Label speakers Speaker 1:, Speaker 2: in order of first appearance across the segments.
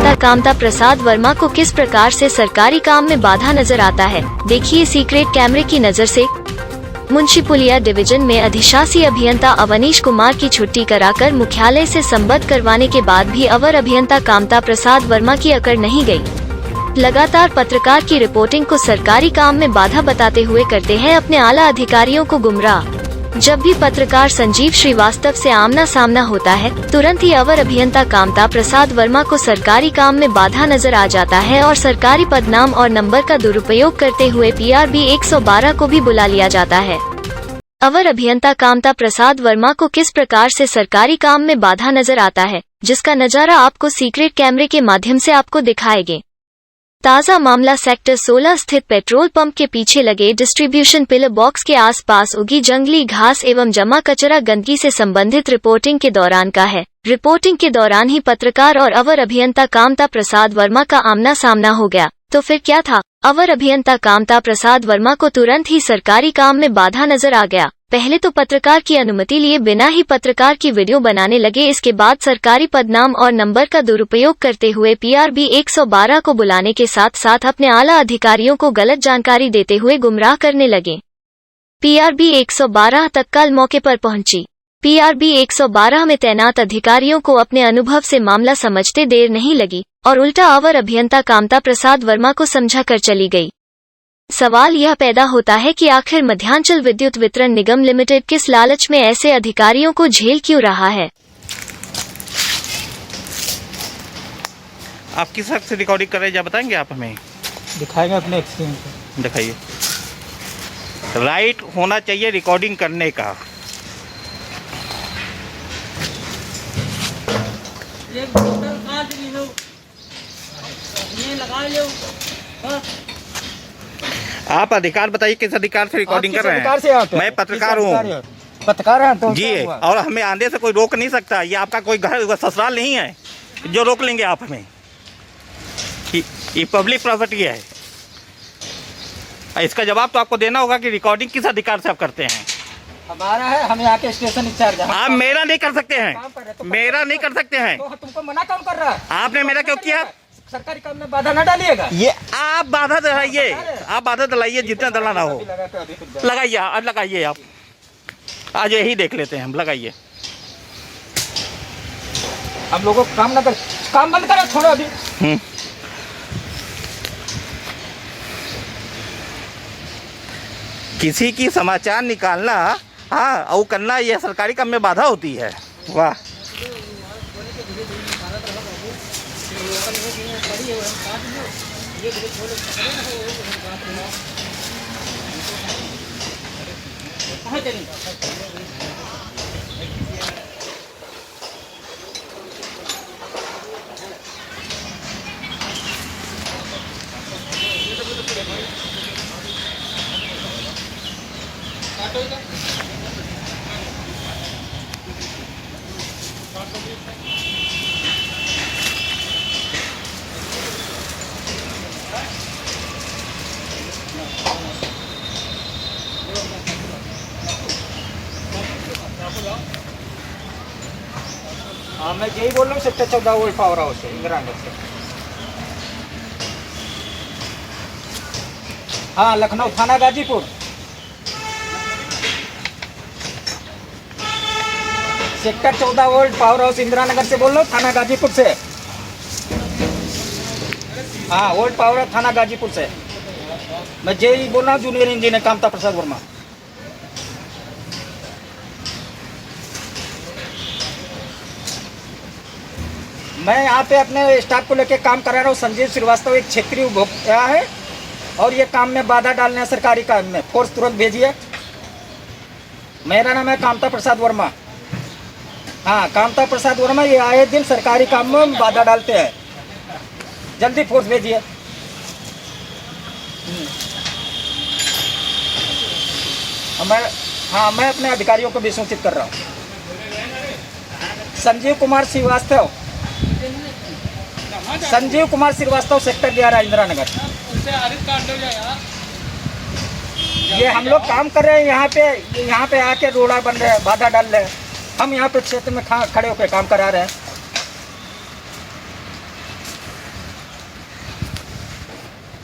Speaker 1: अभियंता कामता प्रसाद वर्मा को किस प्रकार से सरकारी काम में बाधा नजर आता है, देखिए सीक्रेट कैमरे की नजर से। मुंशी पुलिया डिवीजन में अधिशासी अभियंता अवनीश कुमार की छुट्टी कराकर मुख्यालय से संबद्ध करवाने के बाद भी अवर अभियंता कामता प्रसाद वर्मा की अकड़ नहीं गई। लगातार पत्रकार की रिपोर्टिंग को सरकारी काम में बाधा बताते हुए करते हैं अपने आला अधिकारियों को गुमराह। जब भी पत्रकार संजीव श्रीवास्तव से आमना सामना होता है, तुरंत ही अवर अभियंता कामता प्रसाद वर्मा को सरकारी काम में बाधा नजर आ जाता है और सरकारी पदनाम और नंबर का दुरुपयोग करते हुए PRB 112 को भी बुला लिया जाता है। अवर अभियंता कामता प्रसाद वर्मा को किस प्रकार से सरकारी काम में बाधा नजर आता है, जिसका नजारा आपको सीक्रेट कैमरे के माध्यम से आपको दिखाएंगे। ताज़ा मामला सेक्टर 16 स्थित पेट्रोल पंप के पीछे लगे डिस्ट्रीब्यूशन पिलर बॉक्स के आसपास उगी जंगली घास एवं जमा कचरा गंदगी से संबंधित रिपोर्टिंग के दौरान का है। रिपोर्टिंग के दौरान ही पत्रकार और अवर अभियंता कामता प्रसाद वर्मा का आमना सामना हो गया। तो फिर क्या था? अवर अभियंता कामता प्रसाद वर्मा को तुरंत ही सरकारी काम में बाधा नजर आ गया। पहले तो पत्रकार की अनुमति लिए बिना ही पत्रकार की वीडियो बनाने लगे। इसके बाद सरकारी पदनाम और नंबर का दुरुपयोग करते हुए PRB 112 को बुलाने के साथ साथ अपने आला अधिकारियों को गलत जानकारी देते हुए गुमराह करने लगे। PRB 112 तत्काल मौके पर पहुंची। PRB 112 में तैनात अधिकारियों को अपने अनुभव से मामला समझते देर नहीं लगी और उल्टा अवर अभियंता कामता प्रसाद वर्मा को समझा कर चली गई। सवाल यह पैदा होता है कि आखिर मध्यांचल विद्युत वितरण निगम लिमिटेड किस लालच में ऐसे अधिकारियों को झेल क्यों रहा है।
Speaker 2: आप किस हक से रिकॉर्डिंग कर रहे हैं, बताएंगे आप हमें?
Speaker 3: दिखाएंगे अपने एक्सपीरियंस।
Speaker 2: दिखाइए। राइट होना चाहिए रिकॉर्डिंग करने का। आप अधिकार बताइए, किस अधिकार से रिकॉर्डिंग कर रहे हैं? मैं पत्रकार हूँ।
Speaker 3: पत्रकार हैं तो
Speaker 2: जी, और हमें आने से कोई रोक नहीं सकता। ये आपका कोई घर ससुराल नहीं है जो रोक लेंगे आप हमें। ये पब्लिक प्रॉपर्टी है। इसका जवाब तो आपको देना होगा कि रिकॉर्डिंग किस अधिकार से आप करते हैं।
Speaker 3: हमारा है, हम यहाँ के स्टेशन इंचार्ज हैं।
Speaker 2: आप मेरा नहीं कर सकते हैं, मेरा नहीं कर सकते हैं।
Speaker 3: तो तुमको मना कौन कर रहा है?
Speaker 2: आपने मेरा क्यों किया?
Speaker 3: सरकारी काम में बाधा न डालिएगा।
Speaker 2: ये आप बाधा दिलाइए, आप बाधा दिलाइए, जितना दिलाना हो लगाइए। आज लगाइए, आप आज यही देख लेते हैं हम। लगाइए।
Speaker 3: हम लोगों को काम न कर, काम बंद करो, छोड़ो अभी।
Speaker 2: किसी की समाचार निकालना, हाँ, और करना, यह सरकारी काम में बाधा होती है। वाह।
Speaker 3: हाँ, मैं यही बोल रहा हूँ। सेक्टर 14 वोल्ट पावर हाउस है, इंदिरा नगर से। हाँ, लखनऊ थाना Ghazipur. Sector 14 volt power house Indira Nagar से बोल रहा हूँ, थाना गाजीपुर से। हाँ, वोल्ट पावर थाना गाजीपुर से। मैं यही बोल रहा हूँ, जूनियर इंजीनियर कामता प्रसाद वर्मा। मैं यहाँ पे अपने स्टाफ को लेके काम करा रहा हूँ। संजीव श्रीवास्तव एक क्षेत्रीय उपभोक्ता है और ये काम में बाधा डालने हैं सरकारी काम में। फोर्स तुरंत भेजिए। मेरा नाम है कामता प्रसाद वर्मा। हाँ, कामता प्रसाद वर्मा। ये आए दिन सरकारी काम में बाधा डालते हैं। जल्दी फोर्स भेजिए। मैं अपने अधिकारियों को भी सूचित कर रहा हूँ। संजीव कुमार श्रीवास्तव, सेक्टर 11 इंदिरा नगर। ये हम लोग काम कर रहे हैं यहाँ पे आके रोड़ा बन रहे हैं, बाधा डाल रहे हैं। हम यहाँ पे क्षेत्र में खड़े होकर काम करा रहे हैं।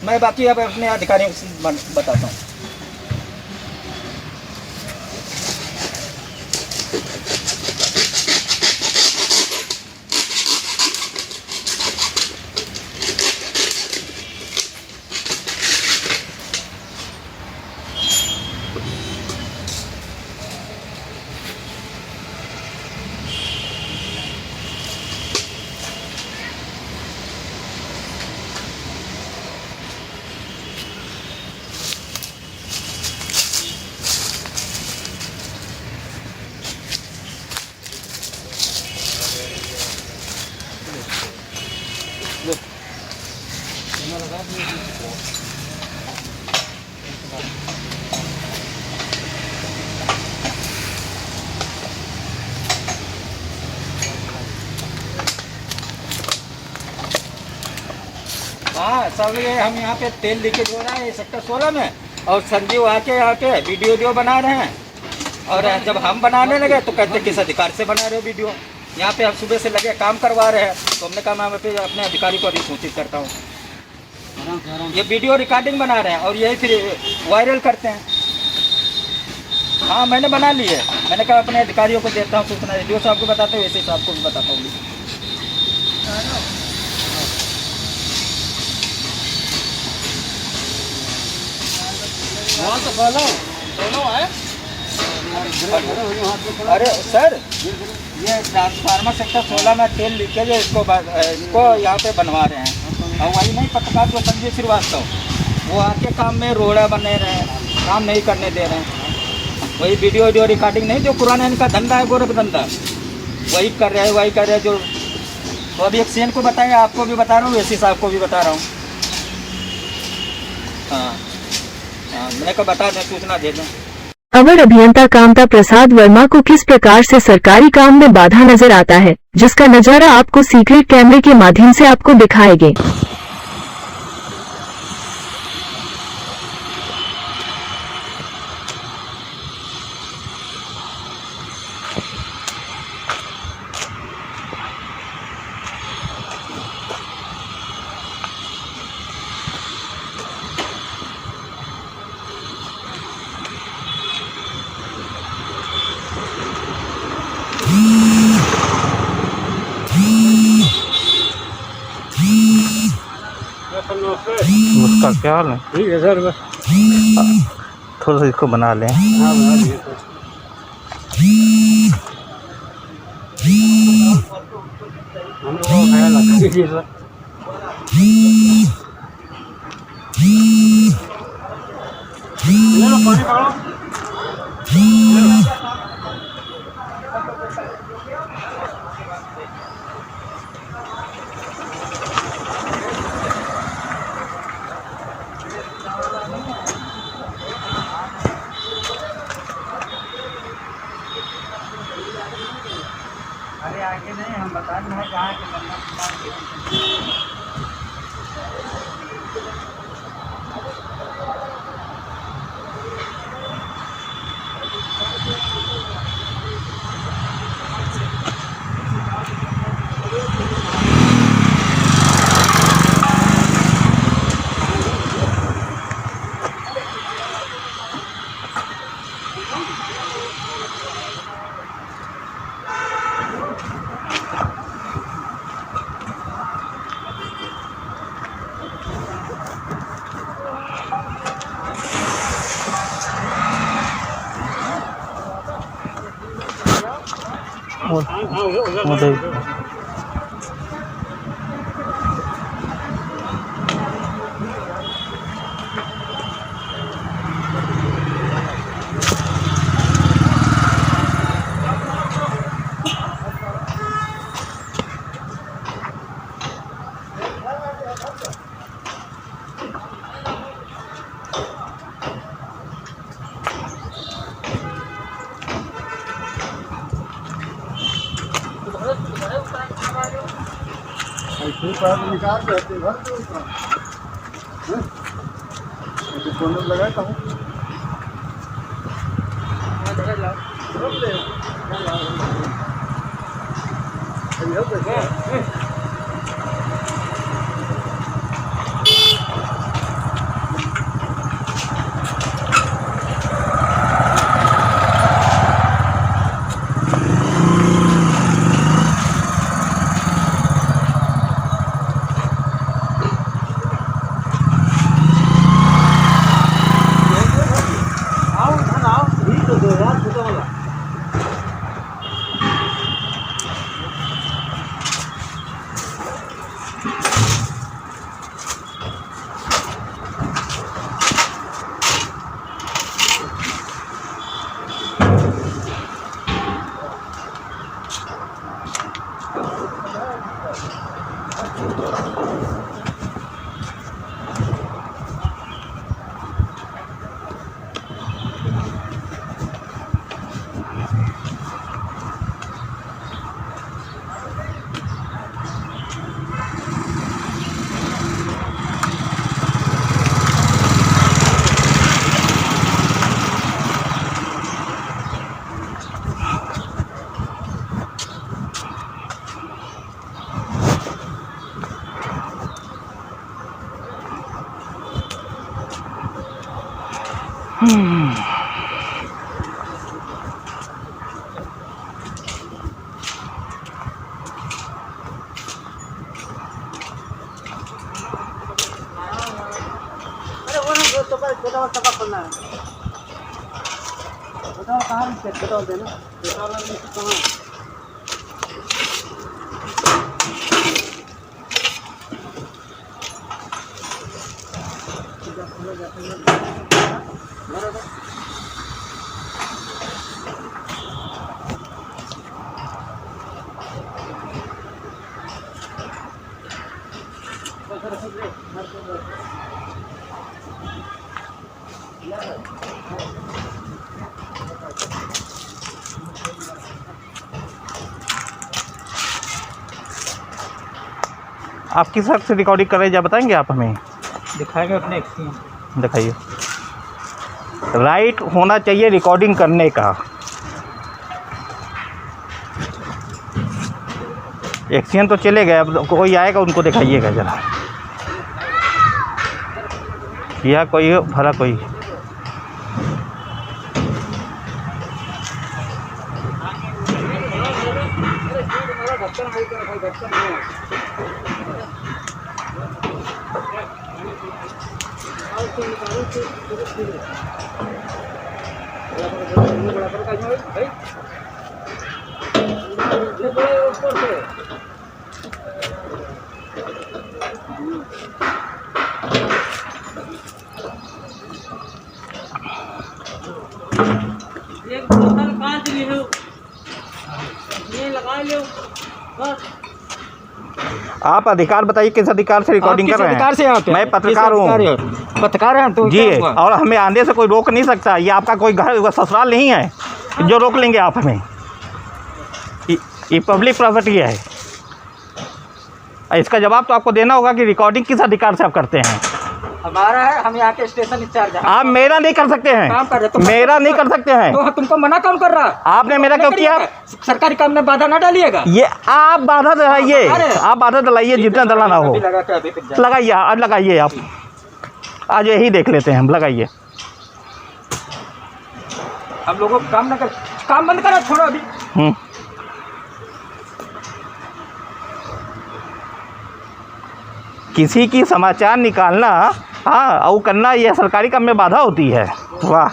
Speaker 3: मैं बाकी अब अपने अधिकारियों से बताता हूँ। हाँ सब ये हम यहाँ पे तेल लीकेज हो रहा है सेक्टर 16 में, और संजीव आके यहाँ पे वीडियो बना रहे हैं। और जब हम बनाने लगे तो कहते किस अधिकार से बना रहे हो वीडियो। यहाँ पे हम सुबह से लगे काम करवा रहे हैं, तो हमने कहा मैं पे अपने अधिकारी को अभी सूचित करता हूँ। ये वीडियो रिकॉर्डिंग बना रहे हैं और यही फिर वायरल करते हैं। हाँ मैंने बना ली है, मैंने कहा अपने अधिकारियों को देता हूँ सूचना, जो साहब को बताते हो वैसे साहब को भी बताता हूँ।
Speaker 4: वहाँ तो दोनों है।
Speaker 3: अरे सर ये ट्रांसफार्मर सेक्टर 16 में तेल लीकेज है, इसको यहाँ पे बनवा रहे हैं। और वही नहीं पत्रकार जो संजीव श्रीवास्तव, वो आके काम में रोड़ा बने रहे हैं, काम नहीं करने दे रहे हैं। वही वीडियो रिकॉर्डिंग नहीं, जो पुराना इनका धंधा है गोरख धंधा, वही कर रहे हैं, वही कर रहे हैं। जो तो अभी एक सीएन को बताएं, आपको भी बता रहा हूँ, एसी साहब को भी बता रहा हूँ। हाँ मैंने कहा बता दें, सूचना दे दें।
Speaker 5: अवर अभियंता कामता प्रसाद वर्मा को किस प्रकार से सरकारी काम में बाधा नजर आता है, जिसका नजारा आपको सीक्रेट कैमरे के माध्यम से आपको दिखाएंगे।
Speaker 2: उसका क्या हाल है?
Speaker 4: ठीक है सर,
Speaker 2: थोड़ा सा इसको बना लें।
Speaker 4: हाँ बना दिए सर। हम लोग को खाया लगा दीजिए सर। ले लो पानी पकड़ो।
Speaker 3: अरे आगे नहीं, हम बता रहे हैं कहाँ के
Speaker 2: उधर
Speaker 4: ऐसे पैर निकाल देते घर तो कोने में लगाता हूँ।
Speaker 2: आप किस हक से रिकॉर्डिंग कर रहे हैं या बताएंगे आप हमें?
Speaker 3: दिखाएंगे अपने एक्सपीरियंस।
Speaker 2: दिखाइए। राइट होना चाहिए रिकॉर्डिंग करने का। एक्सीडेंट तो चले गए, अब कोई आएगा उनको दिखाइएगा ज़रा। या कोई भला कोई
Speaker 6: एक बोतल कांच ली हो, ये लगा लो बस।
Speaker 2: आप अधिकार बताइए, किस अधिकार से रिकॉर्डिंग कर रहे हैं?
Speaker 3: अधिकार से यहाँ पे
Speaker 2: मैं पत्रकार हूँ।
Speaker 3: पत्रकार हैं तो
Speaker 2: जी, और हमें आने से कोई रोक नहीं सकता। ये आपका कोई घर ससुराल नहीं है जो रोक लेंगे आप हमें। ये पब्लिक प्रॉपर्टी है। इसका जवाब तो आपको देना होगा कि रिकॉर्डिंग किस अधिकार से आप करते हैं।
Speaker 3: हमारा है, हम यहाँ के स्टेशन इंचार्ज हैं।
Speaker 2: आप मेरा नहीं कर सकते हैं।
Speaker 3: काम कर रहे तो
Speaker 2: मेरा नहीं कर सकते हैं।
Speaker 3: तो तुमको मना कौन कर रहा?
Speaker 2: आपने मेरा क्यों किया?
Speaker 3: सरकारी काम में बाधा ना डालिएगा।
Speaker 2: ये आप बाधा डलाइए, आप बाधा डलाइए, जितना डलाना हो लगाइए। आज लगाइए, आप आज यही देख लेते हैं हम। लगाइए।
Speaker 3: हम लोगों को काम ना कर, काम बंद करो, छोड़ो अभी।
Speaker 2: किसी की समाचार निकालना, हाँ, और करना, यह सरकारी काम में बाधा होती है। वाह।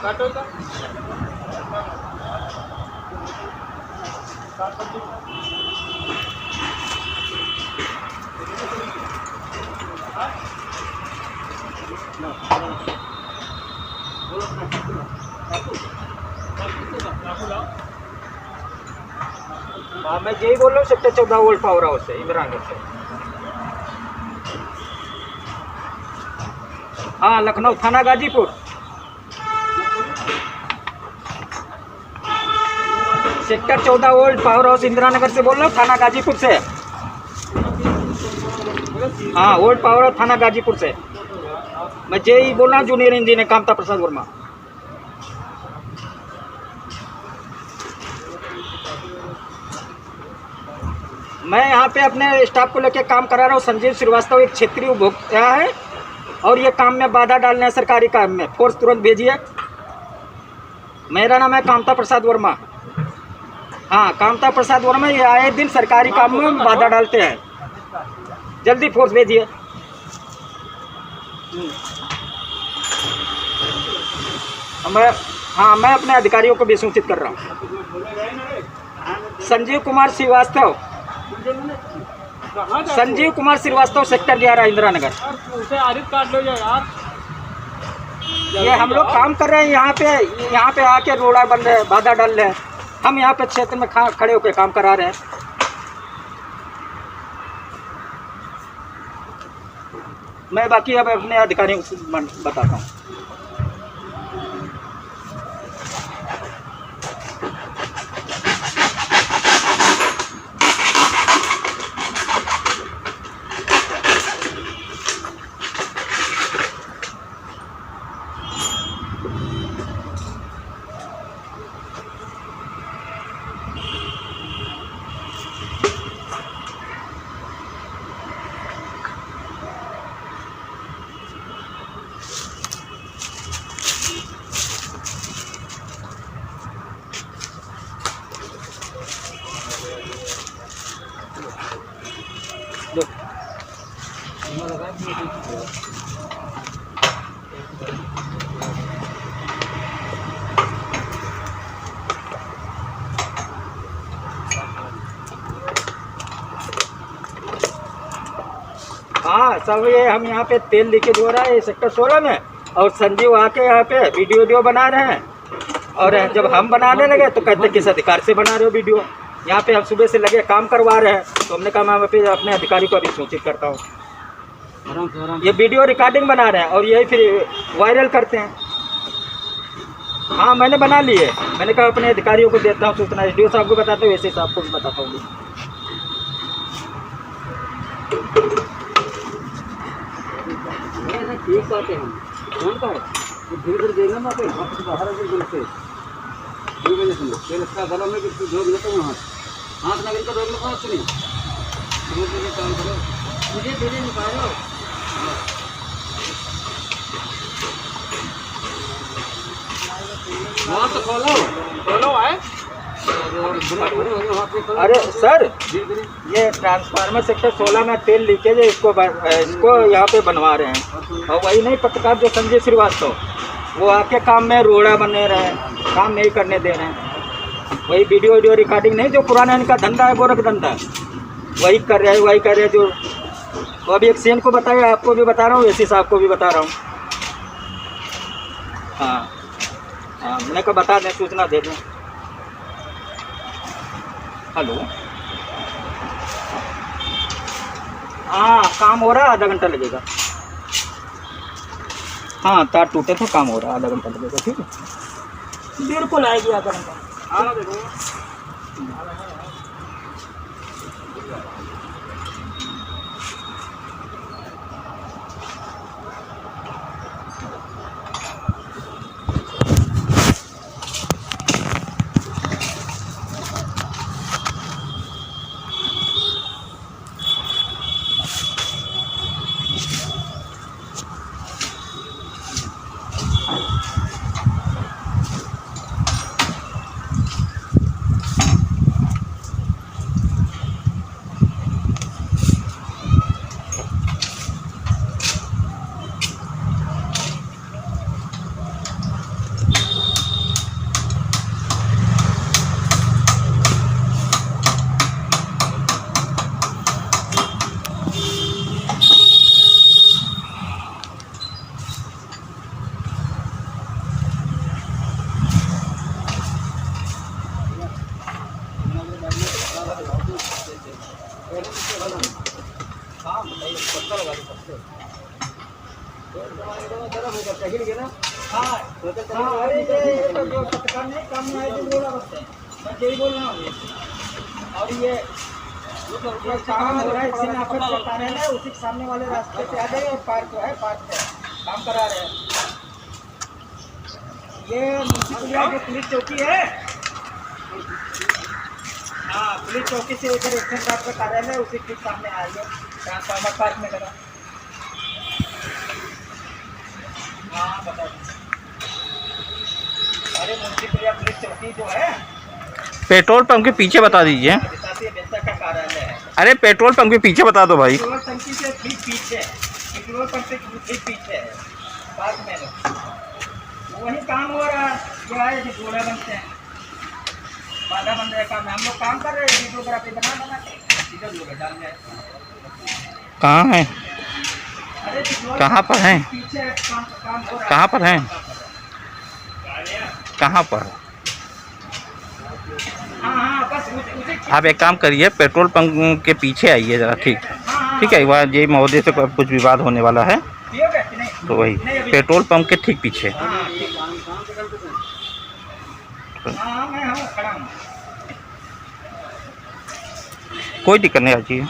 Speaker 3: काटो का हाँ, मैं यही बोल रहा हूँ। सेक्टर 14 वोल्ट पावर हाउस से, इंदिरा नगर से। हाँ, लखनऊ थाना Ghazipur. Sector 14 volt power house Indira Nagar से बोल रहा हूँ, थाना गाजीपुर से। हाँ, वोल्ट पावर हाउस थाना गाजीपुर से। मैं यही बोल रहा हूँ, जूनियर इंजीनियर कामता प्रसाद वर्मा। मैं यहाँ पे अपने स्टाफ को लेके काम करा रहा हूँ। संजीव श्रीवास्तव एक क्षेत्रीय उपभोक्ता है और ये काम में बाधा डालने हैं सरकारी काम में। फोर्स तुरंत भेजिए। मेरा नाम है कामता प्रसाद वर्मा। हाँ, कामता प्रसाद वर्मा। ये आए दिन सरकारी काम में बाधा डालते हैं। जल्दी फोर्स भेजिए। मैं अपने अधिकारियों को भी सूचित कर रहा हूँ। संजीव कुमार श्रीवास्तव, संजीव कुमार श्रीवास्तव, सेक्टर 11 इंदिरा नगर।
Speaker 6: उसे आरिफ काट लो यार।
Speaker 3: ये हम लोग काम कर रहे हैं यहाँ पे आके रोड़ा बन रहे हैं, बाधा डाल रहे हैं। हम यहाँ पे क्षेत्र में खड़े होकर काम करा रहे हैं। मैं बाकी अब अपने अधिकारियों को बताता हूँ। हाँ सब ये हम यहाँ पे तेल लीकेज हो रहा है सेक्टर 16 में, और संजीव आके यहाँ पे वीडियो बना रहे हैं। और जब हम बनाने लगे तो कहते किस अधिकार से बना रहे हो वीडियो। यहाँ पे हम सुबह से लगे काम करवा रहे हैं, तो हमने कहा मैं फिर अपने अधिकारी को अभी सूचित करता हूँ। ये वीडियो रिकॉर्डिंग बना रहे हैं और यही फिर वायरल करते हैं। हाँ मैंने बना ली है, मैंने कहा अपने अधिकारियों को देता हूँ सूचना, एसडीओ साहब को बताता हूँ, वैसे साहब को भी बताता हूँ। ठीक बात है, कौन का है धीरे धीरे देना ना पे बाहर से इसका गला में जोग लेता हूँ हाथ लगे तो रोक लो पास नहीं धीरे धीरे काम करो, धीरे धीरे निकालो। हाँ तो खोलो आए। अरे सर ये ट्रांसफार्मर सेक्टर 16 में तेल लीकेज है, इसको यहाँ पे बनवा रहे हैं। और वही नहीं पत्रकार जो संजय श्रीवास्तव, वो आके काम में रोड़ा बने रहे हैं, काम नहीं करने दे रहे हैं। वही वीडियो रिकॉर्डिंग नहीं, जो पुराना इनका धंधा है गोरख धंधा, वही कर रहे हैं जो। तो अभी एक सेन को बताया, आपको भी बता रहा हूँ, एसी साहब को भी बता रहा हूँ। हाँ मैंने कहा बता दें, सूचना दे दें। हेलो हाँ काम हो रहा है, आधा घंटा लगेगा। हाँ तार टूटे थे, काम हो रहा है, आधा घंटा लगेगा। ठीक है बिल्कुल आएगी आधा घंटा। और ये काम हो रहा है, उसी के सामने वाले रास्ते से आ जाइए और पार्क है, पार्क पे काम करा रहे हैं। ये मुंशिपुलिया जो पुलिस चौकी है, हाँ पुलिस चौकी से इधर एक्शन कार्ड का कार्यालय है, उसी के सामने आइए, ट्रांसफार्मर पार्क में लगा। हाँ बता दीजिए। अरे मुंशिपुलिया पुलिस चौकी जो है,
Speaker 2: पेट्रोल पंप के पीछे बता दीजिए।
Speaker 3: का कार्यालय है।
Speaker 2: अरे पेट्रोल पंप के पीछे बता दो भाई।
Speaker 3: पेट्रोल टंकी से ठीक पीछे, पेट्रोल पंप से ठीक पीछे है, पार्क में वही काम हो रहा है। जो है जो घोड़ा बनते हैं, बाधा बन रहा है काम में, हम लोग काम कर रहे हैं, वीडियोग्राफी बना के इधर लोग डाल रहे हैं।
Speaker 2: कहाँ है,
Speaker 3: अरे
Speaker 2: कहाँ पर हैं,
Speaker 3: पीछे काम हो रहा है।
Speaker 2: कहाँ पर हैं, कहाँ पर?
Speaker 3: हाँ बस उसी
Speaker 2: आप एक काम करिए, पेट्रोल पंप के पीछे आइए ज़रा। ठीक है, वहाँ ये महोदय से कुछ विवाद होने वाला है, तो वही पेट्रोल पंप के ठीक पीछे। कोई दिक्कत नहीं, आ जाइए।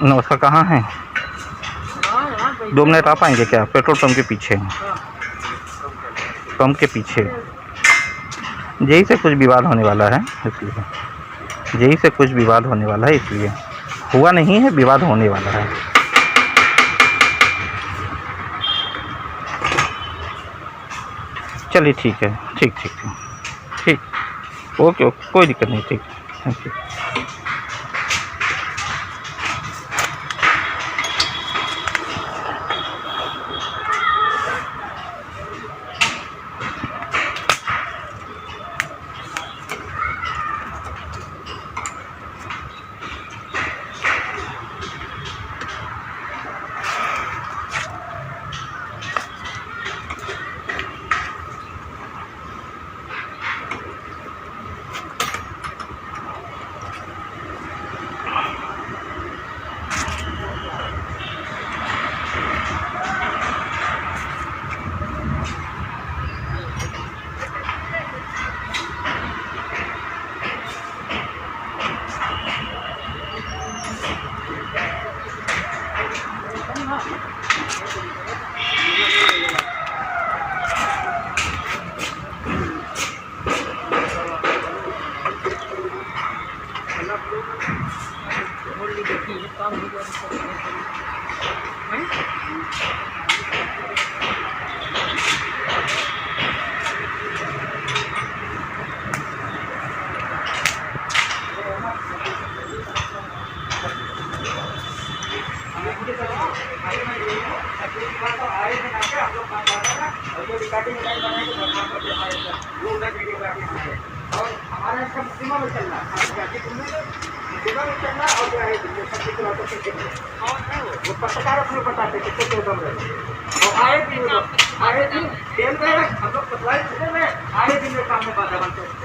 Speaker 2: नमस्कार, कहाँ हैं? 2 मिनट आ पाएंगे क्या? पेट्रोल पंप के पीछे, पंप के पीछे यही से कुछ विवाद होने वाला है, इसलिए यही से कुछ विवाद होने वाला है, इसलिए हुआ नहीं है, विवाद होने वाला है। चलिए ठीक है, ठीक ठीक ठीक, ओके ओके, कोई दिक्कत नहीं, ठीक, थैंक यू।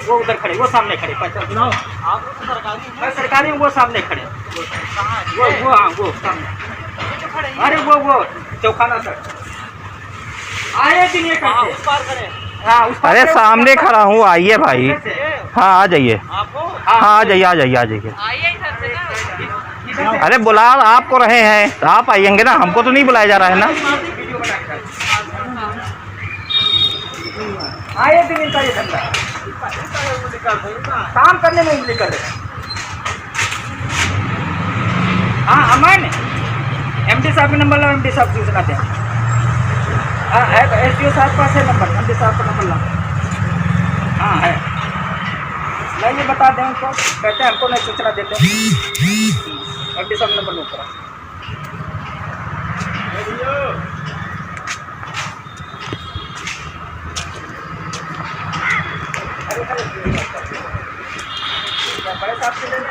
Speaker 3: वो उधर खड़े, वो सामने खड़े,
Speaker 6: आप तो सरकारी हैं।
Speaker 3: सरकारी, वो सामने खड़े,
Speaker 6: कहाँ है?
Speaker 3: वो हाँ वो सामने, अरे वो चौखाना सर आए दिन ये
Speaker 6: हाँ,
Speaker 3: करते।
Speaker 6: उस पार खड़े।
Speaker 3: हाँ, उस पार
Speaker 2: अरे
Speaker 3: से-
Speaker 2: सामने खड़ा हूँ, आइए भाई। हाँ आ जाइए,
Speaker 6: आपको
Speaker 2: हाँ आ जाइए, आ जाइए, आ जाइए।
Speaker 6: आइए इधर से ना।
Speaker 3: इधर से-
Speaker 2: अरे बुला आपको रहे हैं, तो आप आइएंगे ना, हमको तो नहीं बुलाया जा रहा है ना।
Speaker 3: वीडियो बनाकर आए दिन इनका ये धंधा, काम करने में उंगली कर रहे। हाँ अमन, एमडी साहब का नंबर लो, एमडी साहब सूचना दें। हाँ है, एसडीओ साहब पास है नंबर, एमडी साहब का नंबर ला। हाँ है, मैं ये बता दें उनको, कहते हैं हमको नहीं सूचना देते। एमडी साहब नंबर नोट करा। बड़े साहब से ले लें।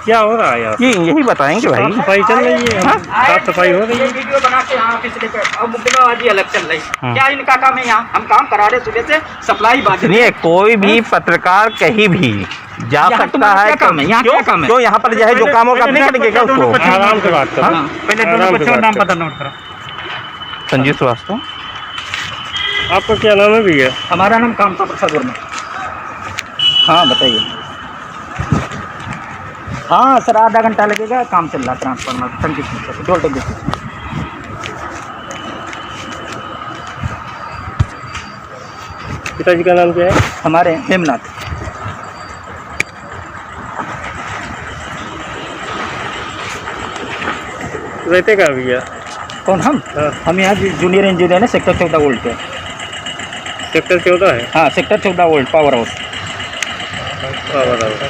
Speaker 4: क्या हो रहा है यार?
Speaker 2: ये यही बताएंगे भाई।
Speaker 4: साफ सफाई चल रही है,
Speaker 2: हाँ?
Speaker 4: साफ सफाई हो रही
Speaker 3: ये
Speaker 4: है।
Speaker 3: वीडियो बना के यहाँ ऑफिस लेकर और मुकदमाबाजी अलग चल रही
Speaker 2: हाँ।
Speaker 3: है। क्या इनका काम है? यहाँ हम काम करा रहे सुबह से, सप्लाई बात
Speaker 2: सुनिए, कोई भी पत्रकार कहीं भी जा
Speaker 3: यहाँ
Speaker 2: सकता
Speaker 3: तुम्हारा
Speaker 2: है।
Speaker 3: क्या काम है? यहाँ क्या काम है?
Speaker 2: क्यों यहाँ पर जो है, जो काम होगा आप नहीं करेंगे क्या उसको?
Speaker 4: आराम से बात करो।
Speaker 2: हाँ?
Speaker 3: पहले
Speaker 4: आराम
Speaker 3: दोनों
Speaker 4: से
Speaker 3: बच्चों का
Speaker 4: बात
Speaker 3: नाम
Speaker 4: करो।
Speaker 3: पता नोट करो।
Speaker 2: संजीव श्रीवास्तव।
Speaker 4: आपका क्या नाम है भैया?
Speaker 3: हमारा नाम कामता प्रसाद वर्मा। हाँ बताइए। हाँ सर, आधा घंटा लगेगा, काम चल रहा ट्रांसफार्मर टंकी से, डोल टंकी से।
Speaker 4: पिताजी का नाम क्या है?
Speaker 3: हमारे हेमनाथ।
Speaker 4: रहते का भैया?
Speaker 3: कौन हम?
Speaker 4: हाँ।
Speaker 3: हम यहाँ जूनियर इंजीनियर हैं, सेक्टर 14 वोल्ट पे।
Speaker 4: सेक्टर 14 है।
Speaker 3: हाँ सेक्टर 14 वोल्ट पावर हाउस।
Speaker 4: हाँ बताओ।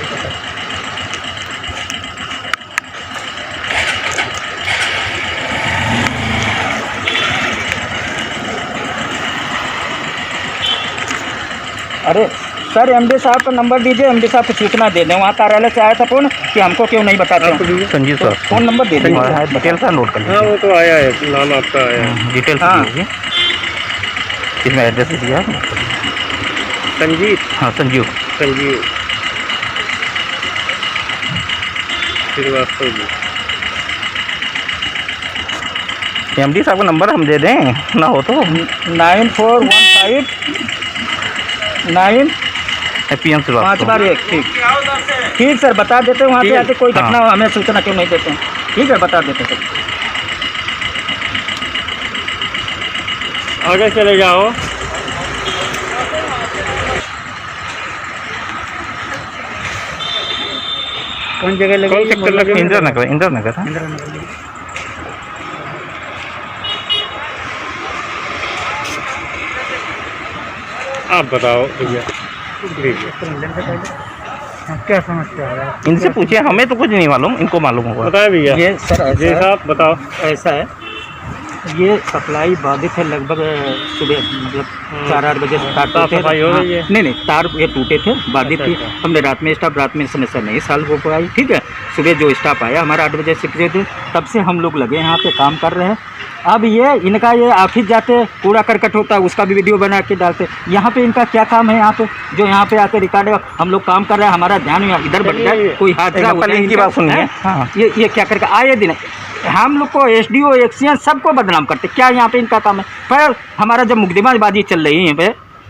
Speaker 3: अरे सर, एमडी साहब का नंबर दीजिए, एमडी साहब को सूचना दे दें। वहाँ कार्यालय से आया था फोन कि हमको क्यों नहीं बताते
Speaker 4: आपको
Speaker 3: हैं।
Speaker 4: दीजिए।
Speaker 2: संजीव श्रीवास्तव।
Speaker 3: फोन नंबर दे दीजिए।
Speaker 2: और है, डिटेल सा नोट कर
Speaker 4: हाँ
Speaker 2: लीजिए।
Speaker 4: वो तो आया है, नाम आपका आया है।
Speaker 2: डिटेल से
Speaker 3: हाँ।
Speaker 2: दीजिए, इसमें एड्रेस दिया है।
Speaker 4: संजीव।
Speaker 2: हाँ संजीव।
Speaker 4: संजीव श्रीवास्तव जी।
Speaker 2: एमडी साहब का नंबर हम दे दें ना हो तो
Speaker 3: 9415
Speaker 2: पीएम से
Speaker 3: 5 बार 1। ठीक ठीक सर, बता देते हैं वहाँ पे आके कोई घटना हमें सूचना क्यों नहीं देते हैं। ठीक है, बता देते सर।
Speaker 4: आगे चले जाओ।
Speaker 3: कौन जगह लगे?
Speaker 4: कौन सेक्टर लगे?
Speaker 2: इंदिरा नगर
Speaker 4: आप बताओ भैया।
Speaker 3: क्या समस्या है?
Speaker 2: इनसे पूछिए, हमें तो कुछ नहीं मालूम, इनको मालूम होगा।
Speaker 4: बताए भैया।
Speaker 3: ये सर
Speaker 4: जी साहब बताओ।
Speaker 3: ऐसा है, ये सप्लाई बाधित है लगभग सुबह, मतलब 4-8 बजे से स्टार्ट
Speaker 4: साफ
Speaker 3: होते हैं।
Speaker 4: सफाई हो रही है?
Speaker 3: नहीं, तार ये टूटे थे, बाधित थी।
Speaker 4: अच्छा।
Speaker 3: हमने रात में समस्या नहीं सॉल्व हो पाई। ठीक है, सुबह जो स्टाफ आया हमारा 8 बजे शिफ्ट थे, तब से हम लोग लगे यहाँ पे काम कर रहे हैं। अब ये इनका ये ऑफिस जाते कूड़ा करकट होता है, उसका भी वीडियो बना के डालते। यहाँ पे इनका क्या काम है? यहाँ पे जो यहाँ पे आके रिकॉर्ड, हम लोग काम कर रहे हैं, हमारा ध्यान इधर बढ़ जाए, कोई हादसा हो जाए।
Speaker 2: इनकी बात सुनिए। हाँ,
Speaker 3: ये क्या करके आए दिन हम लोग को एसडीओ एक्सीएन सबको बदनाम करते। क्या यहाँ पे इनका काम है? पर हमारा जब मुकदमाबाजी चल रही है, पे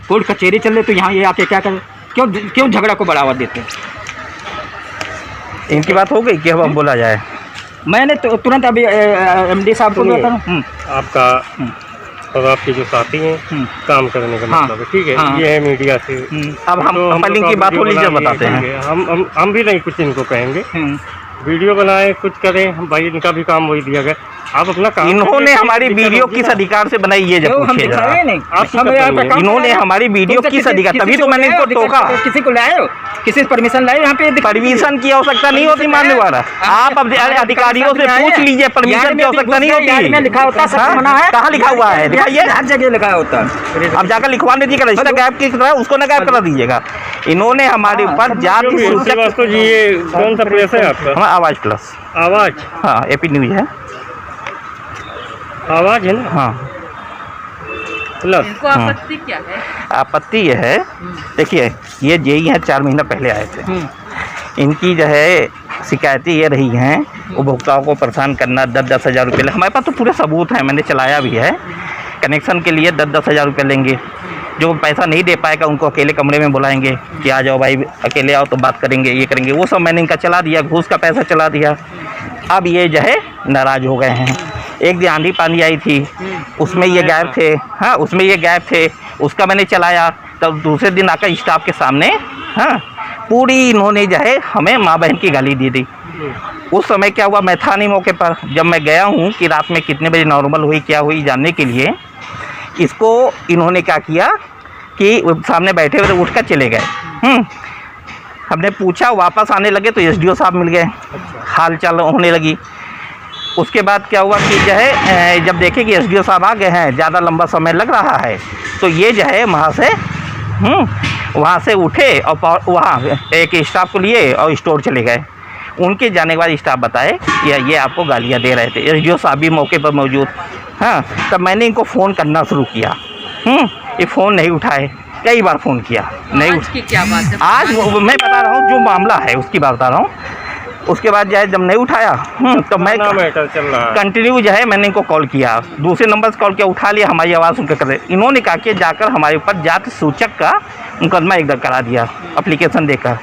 Speaker 3: कोर्ट कचहरी चल रही, तो यहाँ ये आके क्या करें? क्यों झगड़ा को बढ़ावा देते हैं?
Speaker 2: इनकी बात हो गई कि अब बोला जाए।
Speaker 3: मैंने तो तुरंत अभी एमडी साहब को भी बता रहा हूँ।
Speaker 4: आपका और आपके जो साथी हैं काम करने का
Speaker 3: हाँ,
Speaker 4: मतलब है। ठीक है,
Speaker 3: हाँ।
Speaker 4: ये है मीडिया से।
Speaker 2: अब हम
Speaker 4: तो
Speaker 2: पहले
Speaker 4: लोग
Speaker 2: इनकी बात हो
Speaker 4: वीडियो
Speaker 2: लीजिए,
Speaker 4: बना लिए,
Speaker 2: बताते हैं।
Speaker 4: ठीक है। हम भी नहीं कुछ इनको कहेंगे, वीडियो बनाए कुछ करें, हम भाई इनका भी काम वही दिया गया। आप अपना काम
Speaker 2: इन्होंने हमारी वीडियो किस अधिकार से बनाई, ये जब पूछिए जरा। इन्होंने हमारी वीडियो किस अधिकार, तभी तो मैंने इनको टोका।
Speaker 3: किसी को लाए हो? किसी परमिशन लाए? यहाँ पे
Speaker 2: परमिशन की आवश्यकता नहीं होती मानने वाला। आप अब अधिकारियों से पूछ लीजिए, परमिशन की आवश्यकता नहीं होती।
Speaker 3: लिखा होता है मना है।
Speaker 2: कहाँ लिखा हुआ है? दिखाइए,
Speaker 3: हर जगह लिखा होता है।
Speaker 2: अब जाकर लिखवा दीजिएगा, रजिस्टर गायब किस तरह उसको न गायब करा दीजिएगा। इन्होंने हमारे ऊपर जाति सूचक।
Speaker 4: श्रीवास्तव जी, ये कौन सा प्रेस है आपका?
Speaker 2: हमारा आवाज़ प्लस।
Speaker 4: आवाज?
Speaker 2: हाँ, एपी न्यूज है।
Speaker 4: आवाज है ना?
Speaker 2: हाँ,
Speaker 4: प्लस।
Speaker 6: इनको आपत्ति क्या है?
Speaker 2: आपत्ति यह है, देखिए ये जेई हैं, 4 महीना पहले आए थे। इनकी जो है शिकायतें ये रही हैं, उपभोक्ताओं को परेशान करना, 10-10 हज़ार रुपये। हमारे पास तो पूरे सबूत हैं, मैंने चलाया भी है। कनेक्शन के लिए 10-10 हज़ार रुपये लेंगे। जो पैसा नहीं दे पाएगा उनको अकेले कमरे में बुलाएंगे कि आ जाओ भाई, अकेले आओ तो बात करेंगे, ये करेंगे। वो सब मैंने इनका चला दिया, घूस का पैसा चला दिया। अब ये जो है नाराज़ हो गए हैं। एक दिन आंधी पानी आई थी, उसमें ये गायब थे। हाँ, उसमें ये गायब थे, उसका मैंने चलाया। तब दूसरे दिन आकर स्टाफ के सामने पूरी इन्होंने जो है हमें माँ बहन की गाली दे दी। उस समय क्या हुआ, मैं था नहीं मौके पर। जब मैं गया हूँ कि रात में कितने बजे नॉर्मल हुई, क्या हुई जानने के लिए, इसको इन्होंने क्या किया कि सामने बैठे हुए उठ कर चले गए। हमने पूछा, वापस आने लगे तो एसडीओ साहब मिल गए, हाल चाल होने लगी। उसके बाद क्या हुआ कि जो है जब देखे कि एसडीओ साहब आ गए हैं, ज़्यादा लंबा समय लग रहा है, तो ये जो है वहाँ से उठे और वहाँ एक स्टाफ को लिए और स्टोर चले गए। उनके जाने के बाद स्टाफ बताए ये आपको गालियाँ दे रहे थे। एसडीओ साहब भी मौके पर मौजूद। हाँ, तब मैंने इनको फ़ोन करना शुरू किया। ये फ़ोन नहीं उठाए, कई बार फ़ोन किया, नहीं
Speaker 6: आज की क्या बात है?
Speaker 2: आज मैं बता रहा हूँ जो मामला है उसकी बात बता रहा हूँ। उसके बाद जो है जब नहीं उठाया तो मैं
Speaker 4: मैटर चल रहा है।
Speaker 2: कंटिन्यू जो है मैंने इनको कॉल किया, दूसरे नंबर से कॉल किया, उठा लिया, हमारी आवाज़ सुनकर कर रहे। इन्होंने कहा कि जाकर हमारे ऊपर जाति सूचक का मुकदमा एकदम करा दिया, एप्लीकेशन देकर।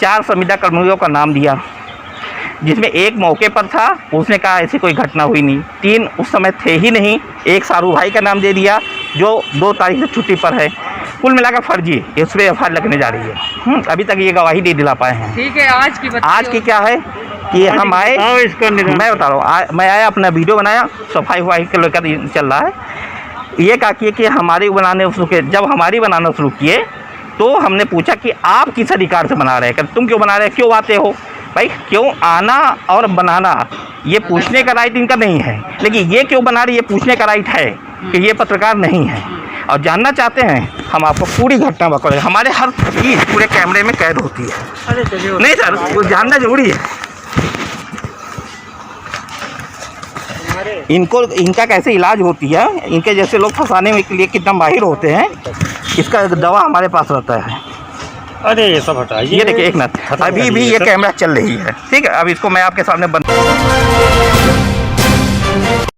Speaker 2: 4 संविदा कर्मियों का नाम दिया, जिसमें एक मौके पर था, उसने कहा ऐसी कोई घटना हुई नहीं। 3 उस समय थे ही नहीं। एक सारू भाई का नाम दे दिया जो 2 तारीख से छुट्टी पर है। कुल मिलाकर फर्जी इस पर एफ आई आर लगने जा रही है। अभी तक ये गवाही नहीं दिला पाए हैं।
Speaker 6: ठीक है, आज की बताइए।
Speaker 2: आज की क्या है कि हम आए, मैं बता रहा हूँ, मैं आया, अपना वीडियो बनाया, सफाई वफाई के लेकर चल रहा है। ये कहा कि हमारी बनाने शुरू किए। जब हमारी बनाना शुरू किए तो हमने पूछा कि आप किस अधिकार से बना रहे हैं, तुम क्यों बना रहे हैं, क्यों आते हो भाई, क्यों आना और बनाना ये पूछने का राइट इनका नहीं है, लेकिन ये क्यों बना रही ये पूछने का राइट है कि ये पत्रकार नहीं है। और जानना चाहते हैं हम आपको पूरी घटना बताएं, हमारे हर चीज़ पूरे कैमरे में कैद होती है। नहीं सर, वो जानना जरूरी है। इनका कैसे इलाज होती है, इनके जैसे लोग फंसाने के लिए कितना माहिर होते हैं, इसका दवा हमारे पास रहता है।
Speaker 4: अरे ये सब हटाइए।
Speaker 2: ये देखिए एक मिनट,
Speaker 4: खत्म
Speaker 2: अभी भी
Speaker 4: करिए
Speaker 2: ये
Speaker 4: सर।
Speaker 2: कैमरा चल रही है, ठीक है। अब इसको मैं आपके सामने बंद